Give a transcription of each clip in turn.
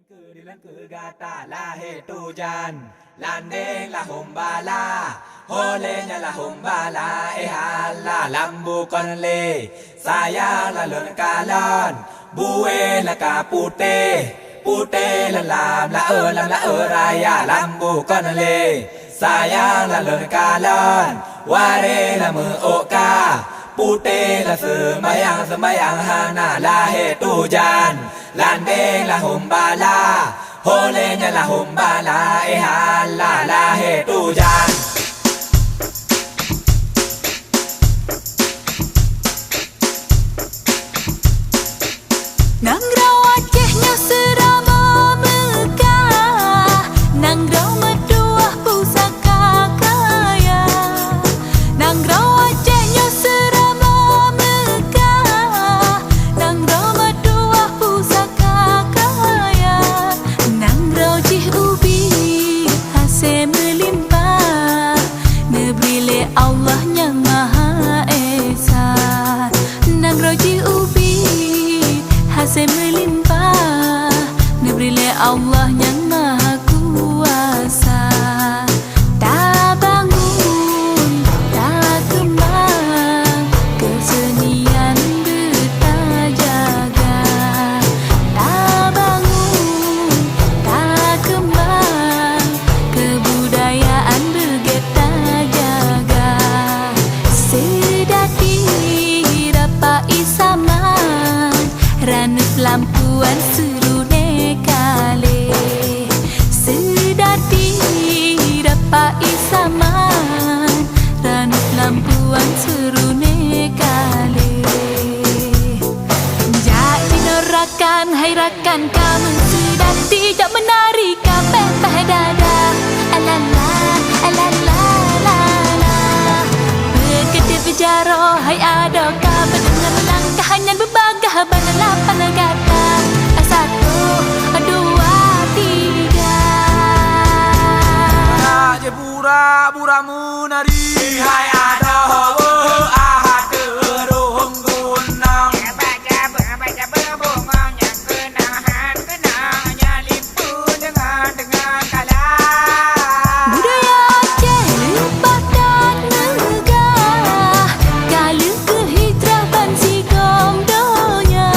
Dilengku gata lahe tujan landeng la humbala holenya la humbala hala lambu konle saya la lon kalon buwe la kapute pute la lam la raya lambu konle saya la lon kalon ware la muoka pute la semayang hana lahe tujan landeng la humbala holenya la humbala hala lahe tujan Nang raw Acehnya serama megah, nang raw meduah pusaka kaya, nang raw Acehnya serama megah, nang raw meduah pusaka kaya, nang raw cih ubi hasil melimpah, nebrile Allah yang Maha Esa, nang raw cih ubi hasil melimpah, nebrile Allah yang Maha Kuasa. Tak bangun, tak kembang, kesenian betah jaga. Tak bangun, tak kembang, kebudayaan begeta jaga. Sedati dapat isaman ranut lampuan serune kale, sedati dapat isaman ranut lampuan serune kale. Jadi norakan hai rakan kamu sedati jak menari kabeh dada alala alala lala berkedip jaro hai adakah dengan langkah hanya berbagah bana lapan negara. Satu, dua, tiga. je pura-pura menari hai ada ahad terung gunang baca berbongong yang kenangnya limpu dengan kalah Budaya Aceh lepas dan megah, kala kehijrahan si gomdonya.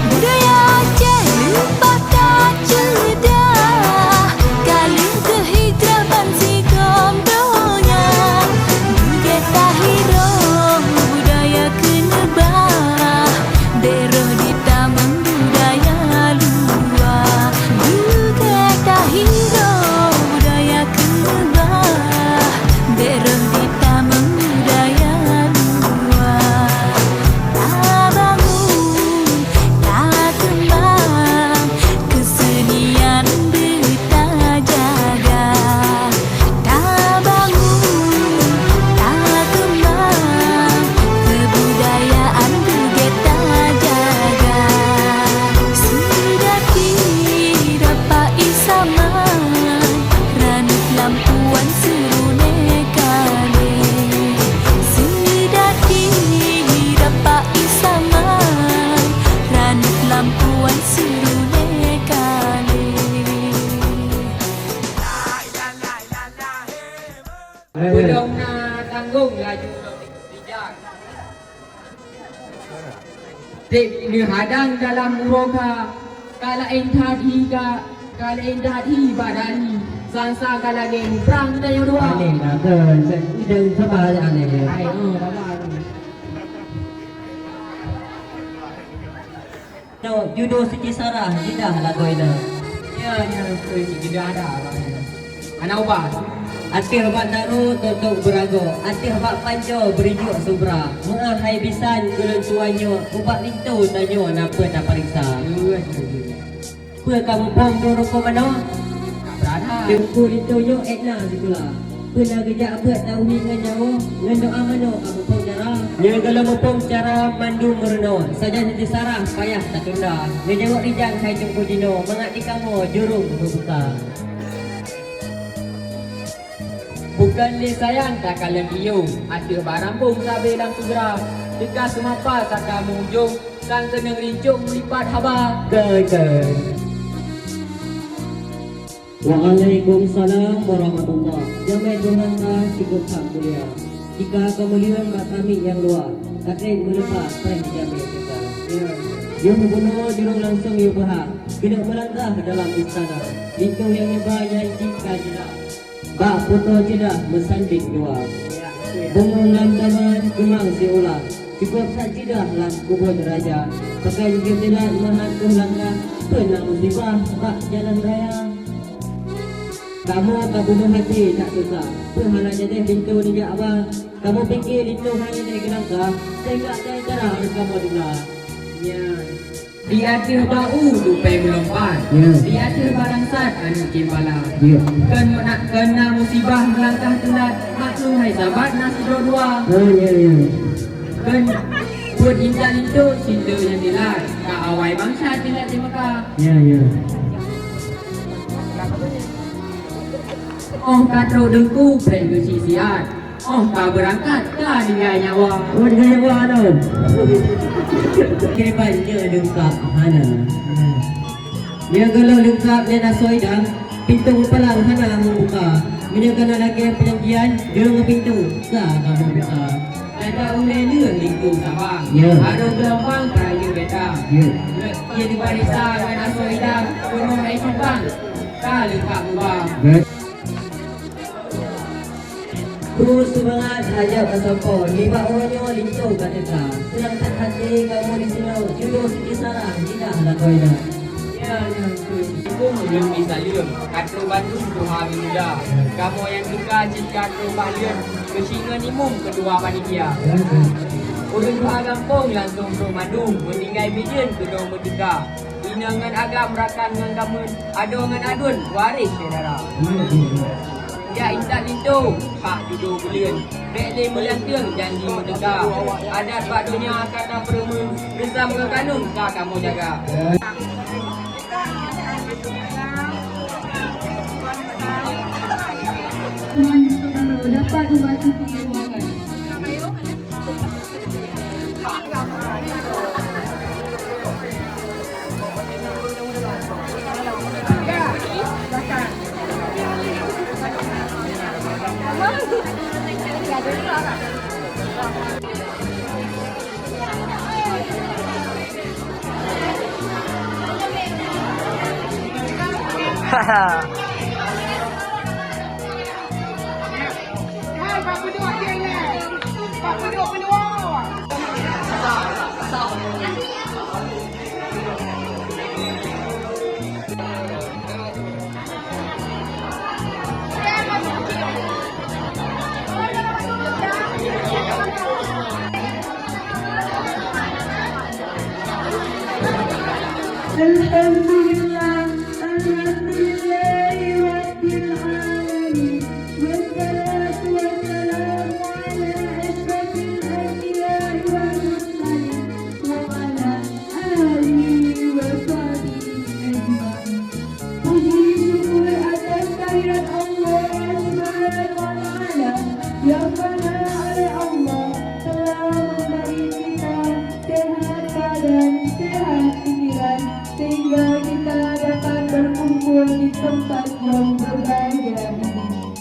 Budaya Aceh lepas dan cedah, kala kehijrahan si gomdonya. Bugeta hero budaya kenebah, deroh di taman budaya luar. Bugeta hero budaya kenebah, deroh di taman budaya luar. Tak bangun, tak kembang, kesenian betah jaga. Tak bangun, tak kembang, kebudayaan begeta jaga. Sedati dapat isaman ranut lampuan serune kale, sedati dapat isaman ranut lampuan serune kale. Belum tanggung laju bijak. Tip dihadang dalam muroka, kala entah higa, kala entah hi badani, sansa kala geng perang dan yang dua. Aneh lah ke, ide sebab aneh. Hai, bapa. No, judo Siti Sarah, tidak lagu itu. Ya, tidak ada. Anak ubah. Ati habat daru tutuk berago, ati habat panjo berijuk subra. Murah hai bisan gulun tuanyo, ubat lintu tanyo napa tak periksa. Pua kamu pom duru ko mano? Berada. Dengku lintu yo etna ditula. Puna gejak apa tahu dengan nyawa, ngan doa mano kamu pom cara. Nya kalau mo pom cara mandu murno, saja Siti Sarah payah tak tunda. Nya jengok rijang hai jengku dino, mengati kamu jurung buka. Bukan ni sayang tak kalian iyo, ada barang pun sabi lang segera. Jika semapa tak kamu ujung, sang senang rincung lipat haba. Ke. Waalaikumsalam warahmatullahi. Jamai Tuhan dah cukup hak mulia. Jika kemuliaan mak kami yang luar, takkan melepas perih jamai kita. Dia membunuh jurung langsung ia berhak. Kena melangkah dalam istana. Itu yang nyebanya jika jelah. Bak putus jedah bersanding dua. Bungung lam taman kemang si ulang. Cukup tak jedah lam kubur raja. Pakai juga telat menhantu langkah. Pernah musibah bak jalan raya. Kamu bunuh hati tak susah. Perhala jadi pintu ni jak abang. Kamu fikir itu hanya dari kelangkah. Saya tak ada cara kamu dengar. Ya. Di akhir bau lupai melompat. Di akhir barangsat anu kimbala. Kena musibah melangkah telat. Maklum hai sahabat nasi dua-dua. Ken buat injak itu cinta yang dilat. Kak awai bangsa tidak di Mekah. Oh katro dengku pren ke sisiat. Oh kau berangkat kah dengan nyawa. Oh dengan nyawa tu. Kebannya lengkap hana. Dia kalau lengkap dia nak soidang. Pintu palang hana membuka. Bila kena lagi perjanjian, dia dengan pintu. Sah kamu buka. Ada ulai lương lingku sabang. Ada gelombang peraya beta. Ia di barisa dengan soidang. Gunung naik cumbang. Kah lengkap ubah. Terus semangat hajat bersompor. Lima orangnya lincung kat desa. Senang tak hati kamu di sini. Judul Siti Sarah tidak lah kau ini. Ya, itu belum bisa liung. Katro Bandung Tuhan muda. Kamu yang suka jika katro balian. Kesingan imum kedua panitia. Urus dua kampung langsung ke Bandung. Meninggai bidian kedua merdeka. Inangan agam rakan dengan kamu. Adongan adun waris saudara. Ya intak lintu, hak duduk belian. Rekli meliang janji merdeka. Adat bak dunia kata peremu. Bersama dengan kanun, kah kamu jaga. Dapat membantu keluarga. Alhamdulillah, alhamdulillahi rabbil alamin. Wassalatu wassalamu ala asyrafil anbiya'i wal mursalin wa ala alihi wa sahbihi ajma'in. Puji syukur atas kehadirat Allah Subhanahu wa taala yang mana oleh Allah telah memberi kita sehat badan, sehat pikiran, sehingga kita dapat berkumpul di tempat yang berbahagia ini.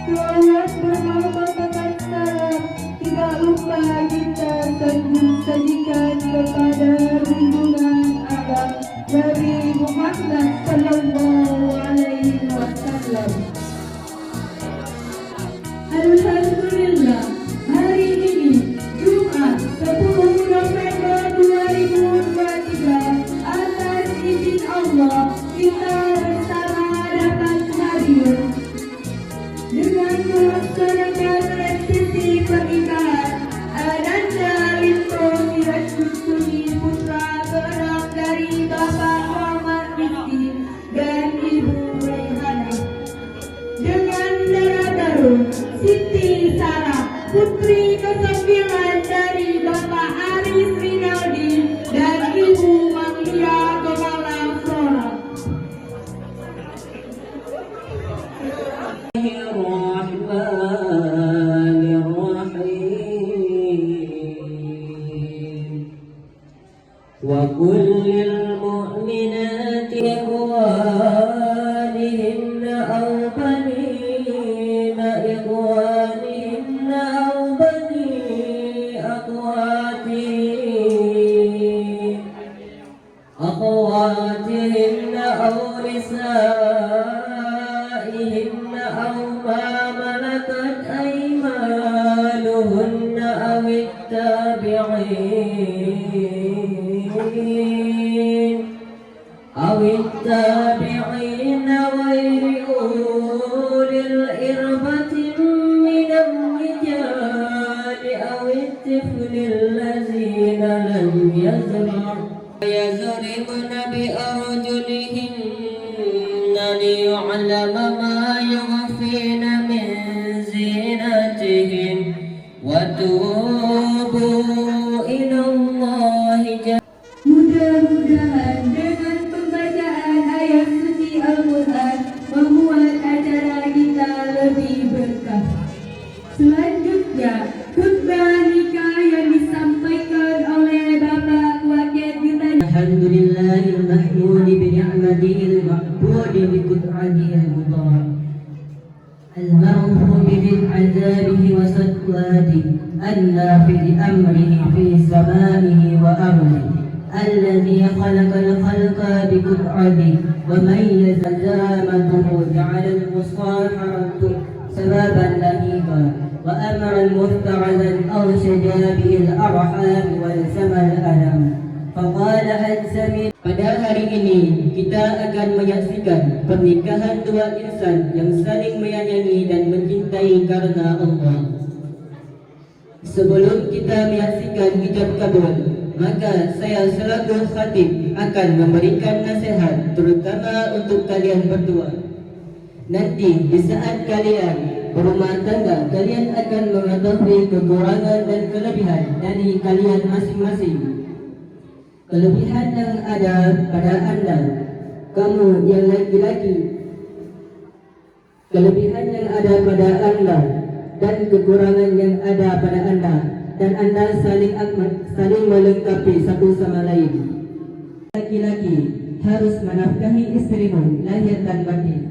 Salawat bermahkamakan salam, tidak lupa kita sajikan kepada junjungan agama Nabi Muhammad sallallahu alaihi wasallam. Alhamdulillah, hari ini Jumat 10 November 2023, atas izin Allah kita bersama dapat hadir dengan melaksanakan resepsi pernikahan Ananda Linto Sirajudin putra keenam dari Bapak Muhammad Rizki dan Ibu Reihana dengan darah baru Siti Sarah putri ke-9 dari Bapak Aris Rinaldi dan Ibu Manglia Kepala Flora. وكل المؤمنات إخوانهن أخواتهن أو نسائهن أو ما ملكت أيمانهن أو التابعين غير أولي الإربة من الرجال أو الطفل الذين لم يضربن بأرجلهن ليعلم ما يخفين من زينتهن وتوبوا إلى الله جميعا. Mudah-mudahan dengan pembacaan ayat suci Al-Quran membuat acara kita lebih berkah. Selanjutnya, khutbah nikah yang disampaikan oleh Bapak Wakil Gita. Alhamdulillahil mahmudi bi ni'matihil ma'budi bi qudratihil mutar. المغفور بالعذابه وسطواته النافذ أمره في سمائه وأرضه الذي خلق الخلق بقدرته وميز زامته جعل المصاحرة سببا لهيبا وأمر المفتعلا أرشد به الأرحام والزم الألم فقال الزميل. Pada hari ini kita akan menyaksikan pernikahan dua insan yang saling menyayangi dan mencintai karena Allah. Sebelum kita menyaksikan ijab kabul, maka saya selaku khatib akan memberikan nasihat terutama untuk kalian berdua. Nanti di saat kalian berumah tangga, kalian akan mengetahui kekurangan dan kelebihan dari kalian masing-masing. Kelebihan yang ada pada anda, kamu yang laki-laki, kelebihan yang ada pada anda dan kekurangan yang ada pada anda, dan anda saling melengkapi satu sama lain. Laki-laki harus menafkahi istrimu lahir dan batin.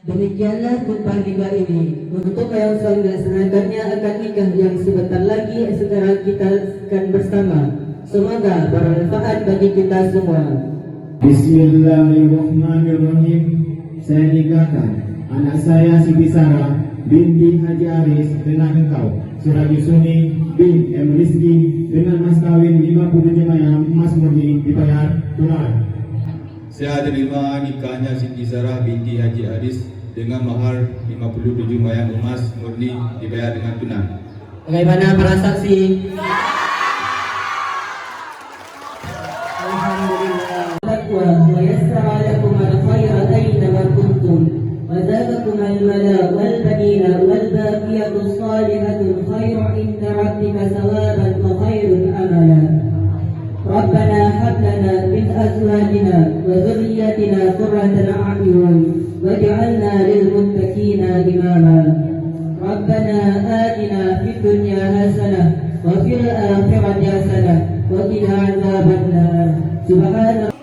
Demikianlah khutbah nikah ini. Untuk yang sedang dilaksanakannya akad nikah yang sebentar lagi segera kita akan bersama. Semoga bermanfaat bagi kita semua. Bismillahirrahmanirrahim. Saya nikahkan anak saya Siti Sarah binti Haji Aris dengan engkau Sirajusuni bin M. Rizki dengan mas kawin 57 mayam emas murni dibayar tunai. Saya terima nikahnya Siti Sarah binti Haji Aris dengan mahar 57 mayam emas murni dibayar dengan tunai. Bagaimana para saksi? ويسر لكم الخير أينما كنتم وزادكم الملا والبنين والباقية الصالحة خير عند ربك ثوابا وخير أملا. ربنا هب لنا من أزواجنا وذريتنا قرة أعين واجعلنا للمتقين إماما. ربنا آتنا في الدنيا حسنة وفي الآخرة حسنة وقنا عذاب النار. سبحان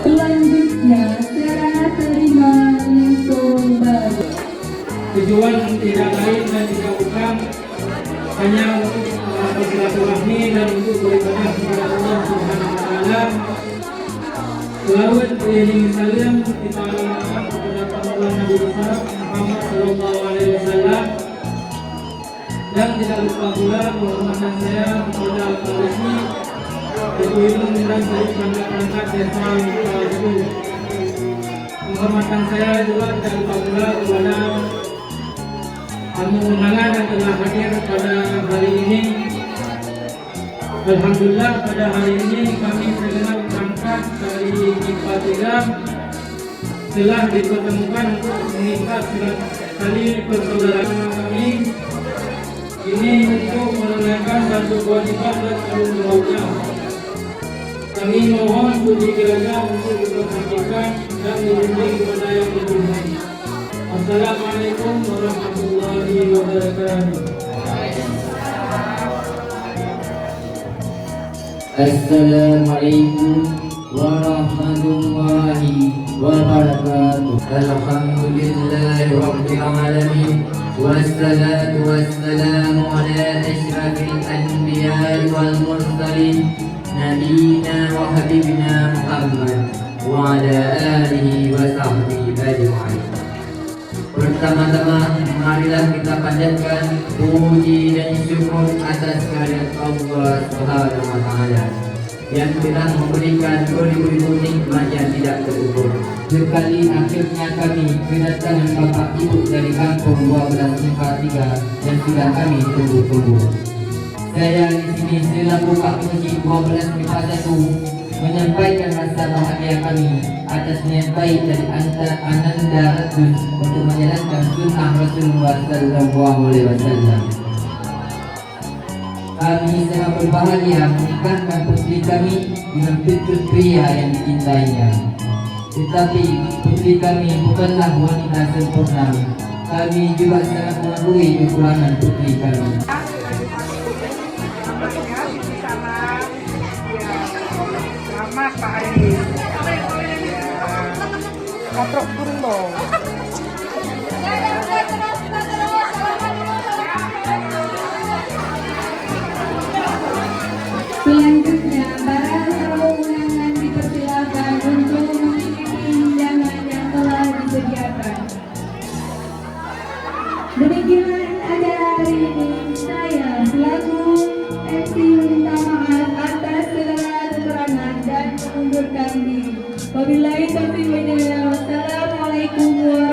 Selanjutnya serah terima untuk baru. Tujuan tidak lain dan tidak bukan hanya untuk bersilaturahmi dan untuk beribadah kepada Allah Subhanahu wa taala. Selawat beriring salam kita alihkan kepada panutan Nabi besar Muhammad sallallahu alaihi wasallam. Dan tidak lupa pula penghormatan saya kepada Al-Qadhi Ketua Ilmu dan Syarif perangkat desa Muka. Penghormatan saya juga tidak lupa pula kepada tamu undangan yang telah hadir pada hari ini. Alhamdulillah pada hari ini kami segenap berangkat dari MIPA 3 telah dipertemukan untuk mengikat tali persaudaraan kami. Ini untuk menunaikan satu kewajiban dan tanggung jawabnya. Kami mohon puji kiranya untuk diperhatikan dan dibimbing kepada yang berhormat. Assalamualaikum warahmatullahi wabarakatuh. Assalamualaikum warahmatullahi wabarakatuh. Alhamdulillahi rabbil alamin. Wassalatu wassalamu ala asyrafil anbiya'i wal mursalin nabiyina wa habibina Muhammad wa ala alihi wa sahbihi ajma'in. Pertama-tama marilah kita panjatkan puji dan syukur atas kehadirat Allah Subhanahu wa taala yang telah memberikan beribu-ribu nikmat yang tidak terukur. Sekali akhirnya kami kedatangan Bapak Ibu dari kampung 12 MIPA 3 yang sudah kami tunggu-tunggu. Saya di sini selaku Pak Kunci 12 MIPA 1 menyampaikan rasa bahagia kami atas niat baik dari Ananda Ratus untuk menjalankan sunnah Rasulullah Sallallahu Alaihi Wasallam. Kami sangat berbahagia menikahkan putri kami dengan fitrah pria yang dicintainya. Tetapi putri kami bukanlah wanita sempurna. Kami juga sangat mengakui kekurangan putri kami. Selamat Pak Ari. Katrok turun dong. Selanjutnya para tamu undangan dipersilakan untuk mengikuti hidangan yang telah disediakan. Demikian acara hari ini. Saya selaku MC minta maaf atas segala kekurangan dan mengundurkan diri. Wabillahi taufiq wal hidayah. Wassalamualaikum warahmatullahi wabarakatuh.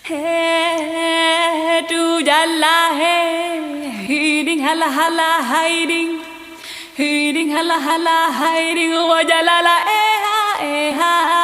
Hey, tu jalla hey, hiding hala hala hiding, hiding hala hala hiding, wa jalala eh ha